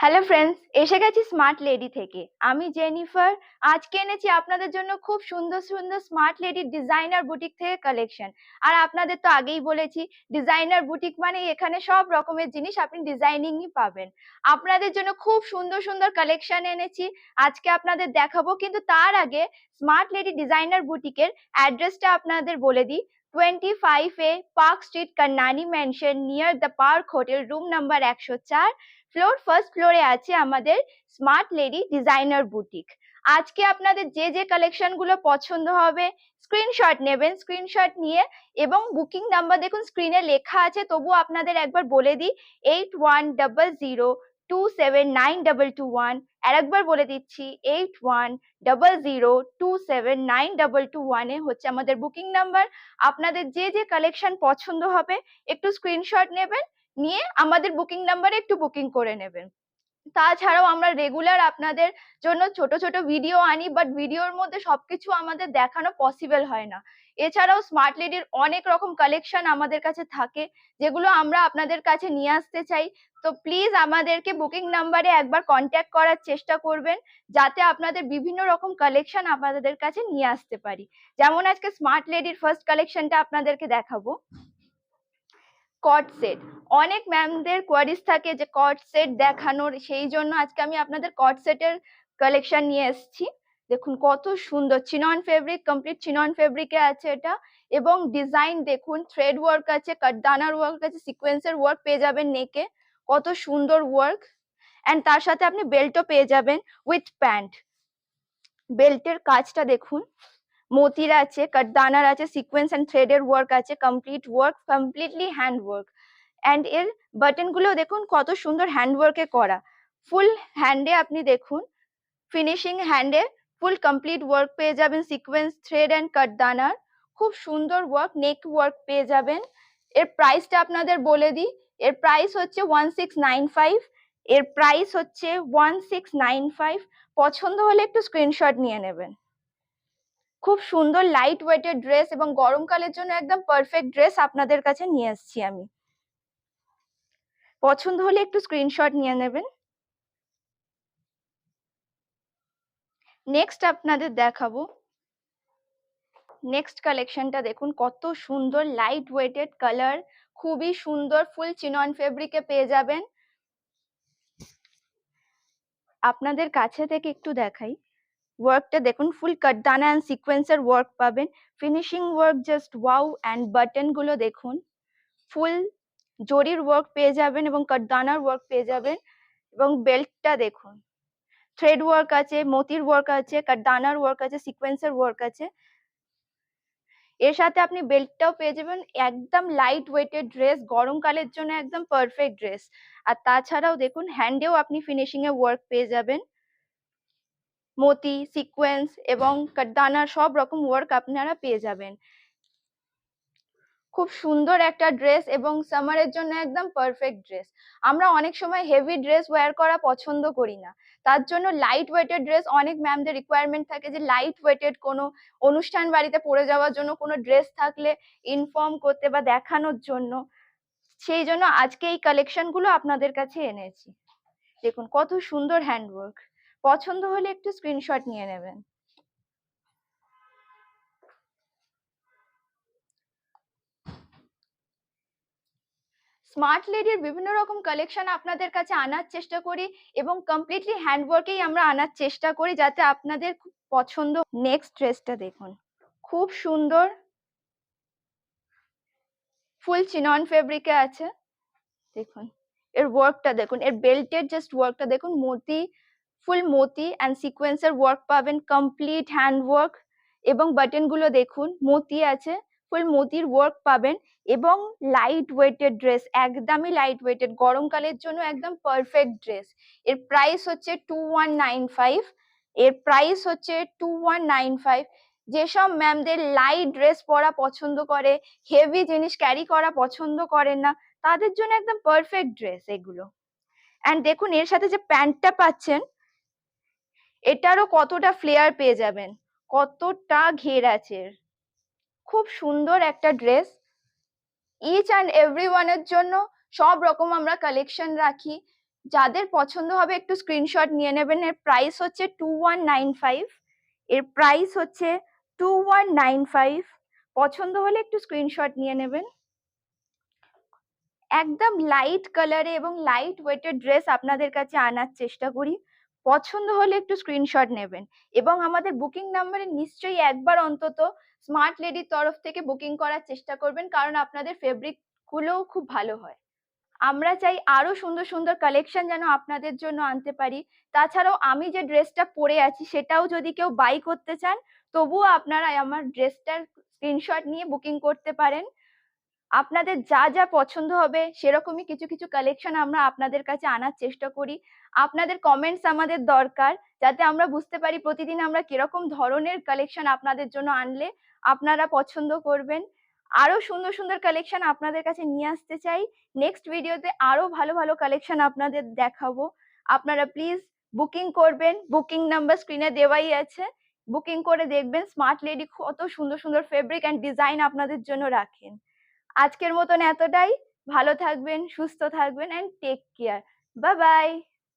Hello friends, এসে গেছি smart lady থেকে। আমি জেনিফার। আজকে এনেছি আপনাদের জন্য খুব সুন্দর সুন্দর স্মার্ট লেডি ডিজাইনার বুটিক থেকে কালেকশন। আর আপনাদের তো আগেই বলেছি, ডিজাইনার বুটিক মানে এখানে সব রকমের জিনিস আপনি ডিজাইনিংই পাবেন। আপনাদের জন্য খুব সুন্দর সুন্দর কালেকশন এনেছি, আজকে আপনাদের দেখাবো। কিন্তু তার আগে স্মার্ট লেডি ডিজাইনার বুটিকের অ্যাড্রেসটা আপনাদের বলে দিই। 25A park street, Kannani mansion, near the park hotel, room number 104, first ফ্লোরে আছে আমাদের স্মার্ট লেডি ডিজাইনার বুটিক। আজকে আপনাদের যে যে কালেকশন গুলো পছন্দ হবে স্ক্রিনশট নেবেন, স্ক্রিনশট নিয়ে এবং বুকিং নাম্বার দেখুন স্ক্রিনে লেখা আছে, তবু আপনাদের একবার বলে দিই 8100279221। আর একবার বলে দিচ্ছি 8100279221 হচ্ছে আমাদের বুকিং নাম্বার। আপনাদের যে যে কালেকশন পছন্দ হবে একটু স্ক্রিনশট নেবেন, নিয়ে আমাদের বুকিং নাম্বারে একটু বুকিং করে নেবেন। তাছাড়াও আমরা রেগুলার আপনাদের জন্য ছোট ছোট ভিডিও আনি, বাট ভিডিওর মধ্যে সবকিছু আমাদের দেখানো পসিবল হয় না। এছাড়াও স্মার্ট লেডির অনেক রকম কালেকশন আমাদের কাছে থাকে, যেগুলো আমরা আপনাদের কাছে নিয়ে আসতে চাই। তো প্লিজ আমাদেরকে বুকিং নাম্বারে একবার কন্ট্যাক্ট করার চেষ্টা করবেন, যাতে আপনাদের বিভিন্ন রকম কালেকশন আপনাদের কাছে নিয়ে আসতে পারি। যেমন আজকে স্মার্ট লেডির ফার্স্ট কালেকশনটা আপনাদেরকে দেখাবো, কট সেট। অনেক ম্যামদের কোয়ারিজ থাকে যে কট সেট দেখানোর, সেই জন্য আজকে আমি আপনাদের কট সেটের কালেকশন নিয়ে এসেছি। দেখুন কত সুন্দর চিনন ফেব্রিক, কমপ্লিট চিনন ফেব্রিকে আছে এটা। এবং ডিজাইন দেখুন, থ্রেড ওয়ার্ক আছে, কাটদানার ওয়ার্ক আছে, সিকোয়েন্সের ওয়ার্ক পেয়ে যাবেন নেকে, কত সুন্দর ওয়ার্ক। এন্ড তার সাথে আপনি বেল্টও পেয়ে যাবেন উইথ প্যান্ট। বেল্টের কাজটা দেখুন, মোতির আছে, কাটদানার আছে, সিকোয়েন্স এন্ড থ্রেডের ওয়ার্ক আছে, complete work, completely hand work. And এর বাটন গুলো দেখুন কত সুন্দর হ্যান্ড ওয়ার্কে করা, ফুল হ্যান্ডে আপনি দেখুন, ফিনিশিং হ্যান্ডে ফুল কমপ্লিট ওয়ার্ক পেয়ে যাবেন, সিকোয়েন্স, থ্রেড এন্ড কাটদানার, খুব সুন্দর ওয়ার্ক, নেক ওয়ার্ক পেয়ে যাবেন। এর প্রাইসটা আপনাদের বলে দিই, এর প্রাইস হচ্ছে 1695। এর প্রাইস হচ্ছে 1695। পছন্দ হলে একটু স্ক্রিনশট নিয়ে নেবেন। খুব সুন্দর লাইট ওয়েটের ড্রেস এবং গরমকালের জন্য একদম পারফেক্ট ড্রেস আপনাদের কাছে নিয়ে এসেছি আমি। পছন্দ হলে একটু স্ক্রিনশট নিয়ে নেবেন। নেক্সট আপনাদের দেখাবো, নেক্সট কালেকশনটা দেখুন কত সুন্দর লাইট ওয়েটেড কালার, খুবই সুন্দর, ফুল চিনন ফেব্রিকে পেয়ে যাবেন। আপনাদের কাছে থেকে একটু দেখাই, ওয়ার্কটা দেখুন, ফুল কাটদানা এন্ড সিকোয়েন্সের ওয়ার্ক পাবেন, finishing work just wow. And button গুলো দেখুন, ফুল জরির ওয়ার্ক পেয়ে যাবেন এবং কাটদানার ওয়ার্ক পেয়ে যাবেন। এবং বেল্টটা দেখুন, থ্রেড ওয়ার্ক আছে, মোতির ওয়ার্ক আছে, কাটদানার ওয়ার্ক আছে, সিকোয়েন্সের ওয়ার্ক আছে। এর সাথে আপনি বেল্টটাও পেয়ে যাবেন। একদম লাইট ওয়েটেড ড্রেস, গরমকালের জন্য একদম পারফেক্ট ড্রেস। আর তাছাড়াও দেখুন হ্যান্ডেও আপনি ফিনিশিং এ ওয়ার্ক পেয়ে যাবেন, মতি, সিকোয়েন্স এবং কাটদানার সব রকম ওয়ার্ক আপনারা পেয়ে যাবেন। খুব সুন্দর একটা ড্রেস এবং সামারের জন্য একদম পারফেক্ট ড্রেস। আমরা অনেক সময় হেভি ড্রেস ওয়্যার করা পছন্দ করি না, তার জন্য লাইট ওয়েটেড ড্রেস, অনেক ম্যামদের রিকোয়ারমেন্ট থাকে যে লাইট ওয়েটেড কোনো অনুষ্ঠান বাড়িতে পরে যাওয়ার জন্য কোনো ড্রেস থাকলে ইনফর্ম করতে বা দেখানোর জন্য। সেই জন্য আজকে এই কালেকশন গুলো আপনাদের কাছে এনেছি। দেখুন কত সুন্দর হ্যান্ডওয়ার্ক, পছন্দ হলে একটু স্ক্রিনশট নিয়ে নেবেন। স্মার্ট লেডির বিভিন্ন রকম কালেকশন আপনাদের কাছে আনার চেষ্টা করি এবং কমপ্লিটলি হ্যান্ডওয়ার্কেই আমরা আনার চেষ্টা করি, যাতে আপনাদের খুব পছন্দ। নেক্সট ড্রেসটা দেখুন, খুব সুন্দর, ফুল চিনন ফেব্রিকে আছে। দেখুন এর ওয়ার্কটা দেখুন, এর বেল্টের জাস্ট ওয়ার্কটা দেখুন, মতি, ফুল মতি এন্ড সিকোয়েন্সের ওয়ার্ক পাবেন, কমপ্লিট হ্যান্ড ওয়ার্ক। এবং বাটন গুলো দেখুন, মতি আছে, ফুল মতির ওয়ার্ক পাবেন। এবং লাইট ওয়েটেড ড্রেস, একদমই লাইট ওয়েটেড, গরমকালের জন্য একদম পারফেক্ট ড্রেস। এর প্রাইস হচ্ছে 2195। এর প্রাইস হচ্ছে 2195। যেসব ম্যামদের লাইট ড্রেস পরা পছন্দ করে, হেভি জিনিস ক্যারি করা পছন্দ করেন না, তাদের জন্য একদম পারফেক্ট ড্রেস এগুলো। এন্ড দেখুন এর সাথে যে প্যান্টটা পাচ্ছেন, এটারও কতটা ফ্লেয়ার পেয়ে যাবেন, কতটা ঘের আছে। খুব সুন্দর একটা ড্রেস, ইচ অ্যান্ড এভরি ওয়ানের জন্য সব রকম আমরা কালেকশন রাখি। যাদের পছন্দ হবে একটু স্ক্রিনশট নিয়ে নেবেন। এর প্রাইস হচ্ছে 2195, এর প্রাইস হচ্ছে 2195। পছন্দ হলে একটু স্ক্রিনশট নিয়ে নেবেন। একদম লাইট কালারে এবং লাইট ওয়েটের ড্রেস আপনাদের কাছে আনার চেষ্টা করি। পছন্দ হলে একটু স্ক্রিনশট নেবেন এবং আমাদের বুকিং নাম্বারে নিশ্চয়ই একবার অন্তত স্মার্ট লেডির তরফ থেকে বুকিং করার চেষ্টা করবেন, কারণ আপনাদের ফেব্রিক গুলোও খুব ভালো হয়। আমরা চাই আরো সুন্দর সুন্দর কালেকশন যেন আপনাদের জন্য আনতে পারি। তাছাড়াও আমি যে ড্রেসটা পরে আছি সেটাও যদি কেউ বাই করতে চান, তবুও আপনারা আমার ড্রেসটার স্ক্রিনশট নিয়ে বুকিং করতে পারেন। আপনাদের যা যা পছন্দ হবে সেরকমই কিছু কিছু কালেকশন আমরা আপনাদের কাছে আনার চেষ্টা করি। আপনাদের কমেন্টস আমাদের দরকার, যাতে আমরা বুঝতে পারি প্রতিদিন আমরা কিরকম ধরনের কালেকশন আপনাদের জন্য আনলে আপনারা পছন্দ করবেন। আরো সুন্দর সুন্দর কালেকশন আপনাদের কাছে নিয়ে আসতে চাই। নেক্সট ভিডিওতে আরো ভালো ভালো কালেকশন আপনাদের দেখাবো। আপনারা প্লিজ বুকিং করবেন, বুকিং নাম্বার স্ক্রিনে দেওয়াই আছে। বুকিং করে দেখবেন স্মার্ট লেডি কত সুন্দর সুন্দর ফেব্রিক অ্যান্ড ডিজাইন আপনাদের জন্য রাখেন। আজকের মতন এতটাই। ভালো থাকবেন, সুস্থ থাকবেন, and take care. Bye by.